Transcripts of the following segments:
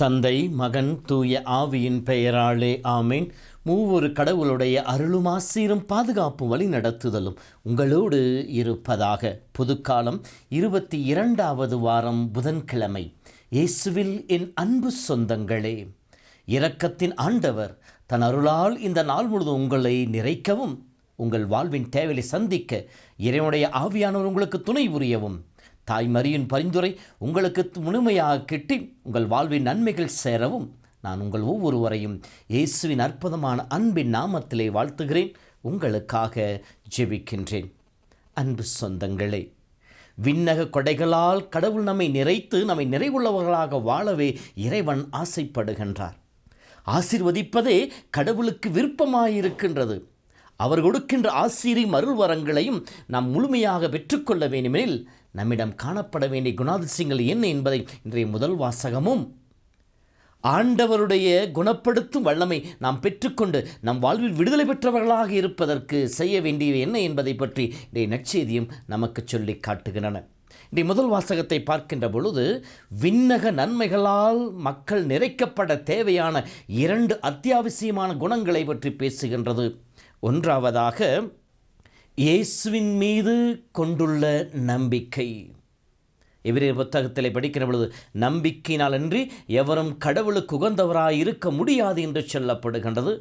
தந்தை, மகன், தூய ஆவியின் பெயராலே ஆமேன். மூவொரு கடவுளுடைய அருளும் ஆசீரும் பாதுகாப்பும் வழி நடத்துதலும் உங்களோடு இருப்பதாக. புதுக்காலம் 22வது வாரம் புதன்கிழமை. இயேசுவில் என் அன்பு சொந்தங்களே, இரக்கத்தின் ஆண்டவர் தன் அருளால் இந்த நாள் முழுவதும் உங்களை நிறைக்கவும், உங்கள் வாழ்வின் தேவையை சந்திக்க இறைவனுடைய ஆவியானவர் உங்களுக்கு துணை புரியவும், தாய் மரியின் பரிந்துரை உங்களுக்கு முழுமையாக கிட்டி உங்கள் வாழ்வின் நன்மைகள் சேரவும் நான் உங்கள் ஒவ்வொருவரையும் இயேசுவின் அற்புதமான அன்பின் நாமத்திலே வாழ்த்துகிறேன். உங்களுக்காக ஜெபிக்கின்றேன். அன்பு சொந்தங்களே, விண்ணக கொடைகளால் கடவுள் நம்மை நிறைத்து நம்மை நிறைவுள்ளவர்களாக வாழவே இறைவன் ஆசைப்படுகின்றார். ஆசீர்வதிப்பதே கடவுளுக்கு விருப்பமாயிருக்கின்றது. அவர் கொடுக்கின்ற ஆசீரும் அருள் வரங்களையும் நாம் முழுமையாக பெற்றுக்கொள்ள வேண்டுமெனில் நம்மிடம் காணப்பட வேண்டிய குணாதிசயங்கள் என்ன என்பதை இன்றைய முதல் வாசகமும், ஆண்டவருடைய குணப்படுத்தும் வல்லமை நாம் பெற்றுக்கொண்டு நம் வாழ்வில் விடுதலை பெற்றவர்களாக இருப்பதற்கு செய்ய வேண்டியவை என்ன என்பதை பற்றி இன்றைய நற்செய்தியும் நமக்கு சொல்லி காட்டுகின்றன. இன்றைய முதல் வாசகத்தை பார்க்கின்ற பொழுது விண்ணக நன்மைகளால் மக்கள் நிறைக்கப்பட தேவையான 2 அத்தியாவசியமான குணங்களை பற்றி பேசுகின்றது. ஒன்றாவதாக, இயேசுவின் மீது கொண்டுள்ள நம்பிக்கை. எபிரேயர் புத்தகத்தில் படிக்கிற பொழுது நம்பிக்கையினாலன்றி எவரும் கடவுளுக்கு உகந்தவராய் இருக்க முடியாது என்று சொல்லப்படுகின்றது.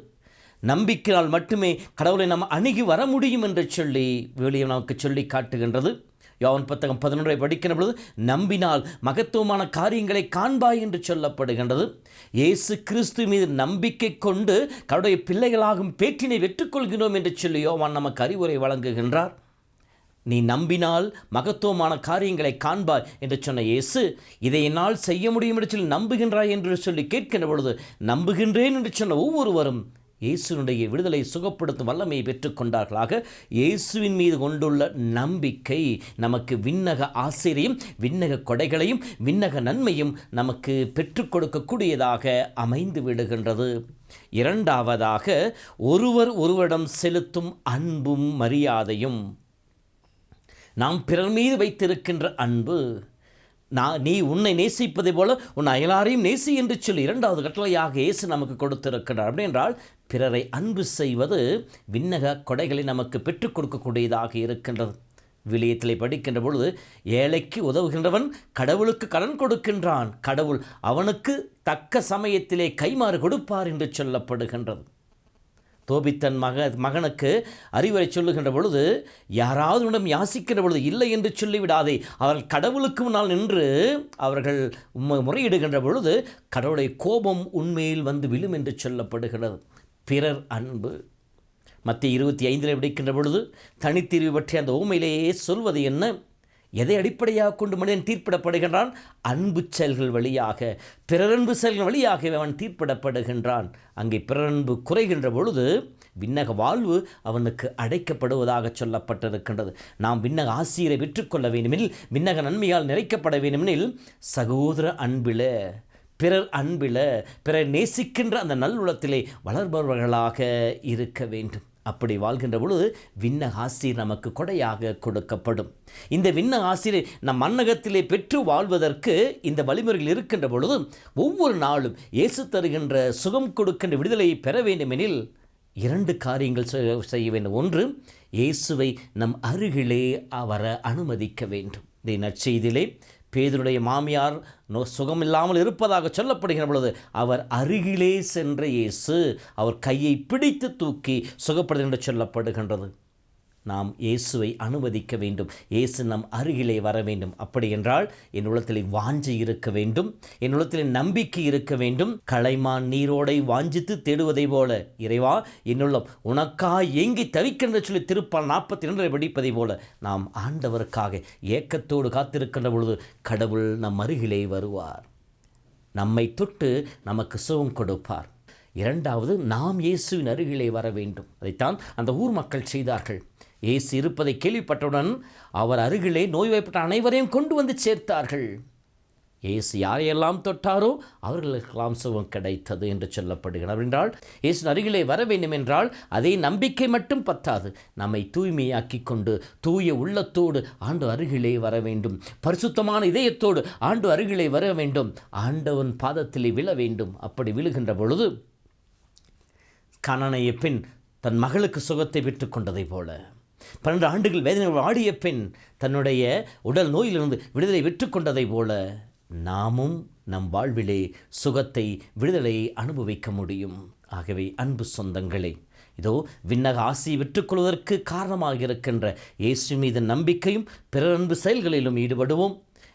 நம்பிக்கையால் மட்டுமே கடவுளை நாம் அணுகி வர முடியும் என்று சொல்லி வெளியே நமக்கு சொல்லி காட்டுகின்றது. யோவான் புத்தகம் 11 படிக்கிற பொழுது நம்பினால் மகத்துவமான காரியங்களை காண்பாய் என்று சொல்லப்படுகின்றது. இயேசு கிறிஸ்து மீது நம்பிக்கை கொண்டு கடவுளுடைய பிள்ளைகளாகும் பேற்றினை வெற்றுக்கொள்கிறோம் என்று சொல்லி யோவான் நமக்கு அறிவுரை வழங்குகின்றார். நீ நம்பினால் மகத்துவமான காரியங்களை காண்பாய் என்று சொன்ன இயேசு, இதை என்னால் செய்ய முடியும் என்று சொல்லி நம்புகின்றாய் என்று சொல்லி கேட்கின்ற பொழுது நம்புகின்றேன் என்று சொன்ன ஒவ்வொருவரும் இயேசுனுடைய விடுதலை சுகப்படுத்தும் வல்லமையை பெற்றுக்கொண்டார்களாக. இயேசுவின் மீது கொண்டுள்ள நம்பிக்கை நமக்கு விண்ணக ஆசிரியம், விண்ணக கொடைகளையும் விண்ணக நன்மையும் நமக்கு பெற்றுக் கொடுக்கக்கூடியதாக அமைந்து விடுகின்றது. இரண்டாவதாக, ஒருவர் ஒருவரிடம் செலுத்தும் அன்பும் மரியாதையும். நாம் பிறர் மீது வைத்திருக்கின்ற அன்பு, நீ உன்னை நேசிப்பதை போல உன் அயலாரையும் நேசி என்று சொல்லி 2வது கட்டளையாக இயேசு நமக்கு கொடுத்திருக்கிறார். அப்படி என்றால் பிறரை அன்பு செய்வது விண்ணக கொடைகளை நமக்கு பெற்றுக் கொடுக்கக்கூடியதாக இருக்கின்றது. விலியத்திலே படிக்கின்ற பொழுது, ஏழைக்கு உதவுகின்றவன் கடவுளுக்கு கடன் கொடுக்கின்றான், கடவுள் அவனுக்கு தக்க சமயத்திலே கைமாறு கொடுப்பார் என்று சொல்லப்படுகின்றது. தோபித்தன் மகனுக்கு அறிவுரை சொல்லுகின்ற பொழுது, யாராவது உன்னிடம் யாசிக்கின்ற பொழுது இல்லை என்று சொல்லிவிடாதே, அவர்கள் கடவுளுக்கு முன்னால் நின்று அவர்கள் முறையிடுகின்ற பொழுது கடவுளுடைய கோபம் உண்மையில் வந்து விழும் என்று சொல்லப்படுகிறது. பிறர் அன்பு. மத்திய 25 படிக்கின்ற பொழுது தனித்தீர்வு பற்றி அந்த ஊமையிலேயே சொல்வது என்ன? எதை அடிப்படையாக கொண்டு மனிதன் தீர்ப்பிடப்படுகின்றான்? அன்பு செயல்கள் வழியாக, பிறரன்பு செயல்கள் வழியாக அவன் தீர்ப்பிடப்படுகின்றான். அங்கே பிறரன்பு குறைகின்ற பொழுது விண்ணக வாழ்வு அவனுக்கு அடைக்கப்படுவதாக சொல்லப்பட்டிருக்கின்றது. நாம் விண்ணக ஆசிரியரை பெற்றுக்கொள்ள வேண்டுமெனில், விண்ணக நன்மையால் நிறைக்கப்பட வேண்டுமெனில், சகோதர அன்பில, பிறர் அன்பில, பிறர் நேசிக்கின்ற அந்த நல்லுளத்திலே வளர்பவர்களாக இருக்க வேண்டும். அப்படி வாழ்கின்ற பொழுது விண்ணக ஆசீர் நமக்கு கொடையாக கொடுக்கப்படும். இந்த விண்ணக ஆசீரை நம் மன்னகத்திலே பெற்று வாழ்வதற்கு இந்த வழிமுறைகள் இருக்கின்ற பொழுது ஒவ்வொரு நாளும் இயேசு தருகின்ற சுகம் கொடுக்கின்ற விடுதலையை பெற வேண்டுமெனில் 2 காரியங்கள் செய்ய வேண்டும். ஒன்று, இயேசுவை நம் அருகிலே வர அனுமதிக்க வேண்டும். இந்த நற்செய்தியிலே பேதுருடைய மாமியார் சுகமில்லாமல் இருப்பதாக சொல்லப்படுகிற பொழுது அவர் அருகிலே சென்ற இயேசு அவர் கையை பிடித்து தூக்கி சுகப்படுது என்று சொல்லப்படுகின்றது. நாம் இயேசுவை அனுமதிக்க வேண்டும். இயேசு நம் அருகிலே வர வேண்டும். அப்படி என்றால் என் உள்ளத்தில் வாஞ்சை இருக்க வேண்டும், என் உள்ளத்தில் நம்பிக்கை இருக்க வேண்டும். களைமான் நீரோடை வாஞ்சித்து தேடுவதை போல, இறைவா என்னுள்ளம் உனக்காக ஏங்கி தவிக்கின்ற சொல்லி திருப்பால் 42 படிப்பதை போல நாம் ஆண்டவருக்காக ஏக்கத்தோடு காத்திருக்கின்ற பொழுது கடவுள் நம் அருகிலே வருவார், நம்மை தொட்டு நமக்கு சுகம் கொடுப்பார். இரண்டாவது, நாம் இயேசுவின் அருகிலே வர வேண்டும். அதைத்தான் அந்த ஊர் மக்கள் செய்தார்கள். இயேசு இருப்பதை கேள்விப்பட்டவுடன் அவர் அருகிலே நோய்வாய்ப்பட்ட அனைவரையும் கொண்டு வந்து சேர்த்தார்கள். இயேசு யாரையெல்லாம் தொட்டாரோ அவர்களுக்கெல்லாம் சுகம் கிடைத்தது என்று சொல்லப்படுகிறது. என்றால் இயேசு அருகிலே வர வேண்டும் என்றால் அதே நம்பிக்கை மட்டும் பத்தாது. நம்மை தூய்மையாக்கி கொண்டு தூய உள்ளத்தோடு ஆண்டு அருகிலே வர வேண்டும். பரிசுத்தமான இதயத்தோடு ஆண்டு அருகிலே வர வேண்டும். ஆண்டவன் பாதத்திலே விழ வேண்டும். அப்படி விழுகின்ற பொழுது கானானிய பெண் தன் மகளுக்கு சுகத்தை பெற்றுக் கொண்டதை போல, 12 ஆண்டுகள் வேதனை ஆடிய பெண் தன்னுடைய உடல் நோயிலிருந்து விடுதலை பெற்றுக்கொண்டதை போல நாமும் நம் வாழ்விலே சுகத்தை, விடுதலையை அனுபவிக்க முடியும். ஆகவே அன்பு சொந்தங்களே, இதோ விண்ணக ஆசியை பெற்றுக்கொள்வதற்கு காரணமாக இருக்கின்ற இயேசு மீது நம்பிக்கையும் பிறர் அன்பு செயல்களிலும் ஈடுபடுவோம்.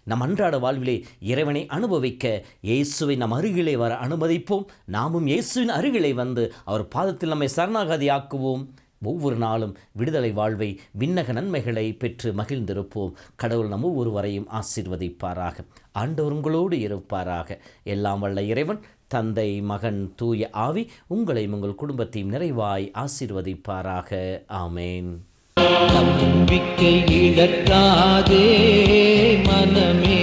நம் அன்றாட வாழ்விலே இறைவனை அனுபவிக்க இயேசுவை நம் அருகிலே வர அனுமதிப்போம். நாமும் இயேசுவின் அருகிலே வந்து அவர் பாதத்தில் நம்மை சரணாகதி ஆக்குவோம். ஒவ்வொரு நாளும் விடுதலை வாழ்வை, விண்ணக நன்மைகளை பெற்று மகிழ்ந்திருப்போம். கடவுள் நம் ஒவ்வொருவரையும் ஆசீர்வதிப்பாராக. ஆண்டவர் உங்களோடு இருப்பாராக. எல்லாம் வல்ல இறைவன் தந்தை, மகன், தூய ஆவி உங்களையும் உங்கள் குடும்பத்தையும் நிறைவாய் ஆசீர்வதிப்பாராக. ஆமேன். நம்பிக்கை இழக்காதே மனமே,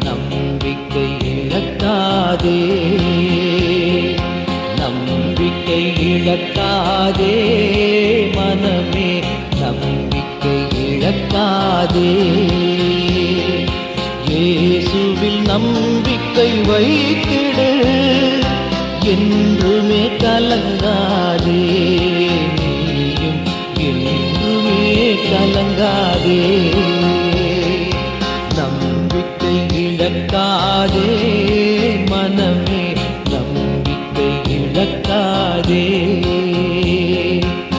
நம்பிக்கை இழக்காதே, நம்பிக்கை இழக்காதே மனமே, நம்பிக்கை இழக்காதே. இயேசுவில் நம்பிக்கை வைத்திடு, என்றுமே கலங்காதே, நீயும் என்றுமே கலங்காதே.